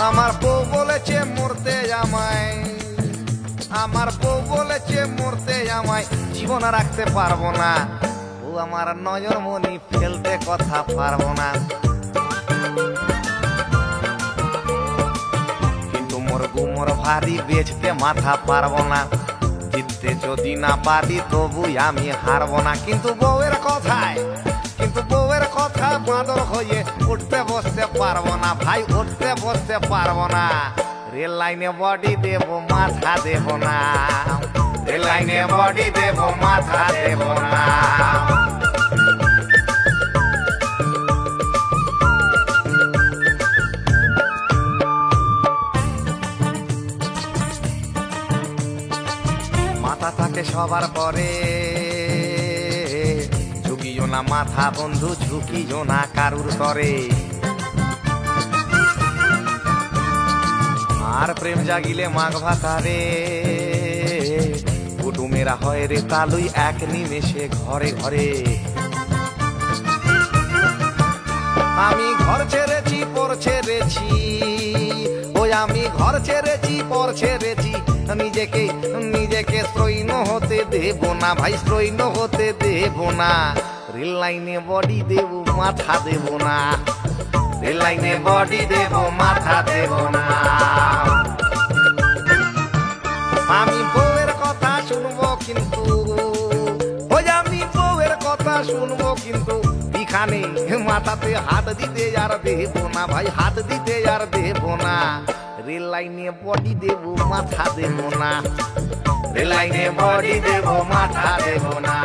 আমার বউ বলেছে মরতে আমায়, আমার বউ বলেছে মরতে আমায় জীবন রাখতে পারবো না। ও আমার নয়ন মনি ফেলতে কথা পারবো না। কিন্তু মোর গুমর ভারী বেচতে মাথা পারবো না। জিততে যদি না পারি তবু আমি হারবো না। কিন্তু বউয়ের কথায়, কিন্তু বউয়ের কথা বাঁদর হয়ে উঠতে বসতে পারবো না ভাই, উঠতে বসতে পারবো না। রেল লাইনে বডি দেব মাথা দেব না, রেল লাইনে বডি দেব মাথা দেব না। মাথা থাকে সবার পরে, ঝুঁকিও না মাথা বন্ধু, ঝুঁকিও না কারুর করে। আর প্রেম জাগিলে মাঘ ভাতারে, কুটুমেরা হয় রে তালুই এক নিমেষে ঘরে ঘরে। আমি ঘর ছেড়েছি পর ছেড়েছি, ওই আমি ঘর ছেড়েছি পর ছেড়েছি, নিজেকে নিজেকে স্ত্রৈণ হতে দেব না ভাই, স্ত্রৈণ হতে দেব না। রেল লাইনে বডি দেব মাথা দেব না, রেল লাইনে বডি দেব মাথা দেব না। আমি বউয়ের কথা শুনবো কিন্তু, ওই আমি বউয়ের কথা শুনবো কিন্তু এখানে মাথাতে হাত দিতে আর দেব না ভাই, হাত দিতে আর দেব না। রেল লাইনে বডি দেব মাথা দেব না, রেল লাইনে বডি দেব মাথা দেব না,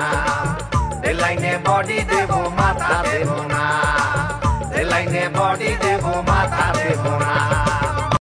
রেল লাইনে বডি দেব মাথা দেব না, রেল লাইনে বডি দেব মাথা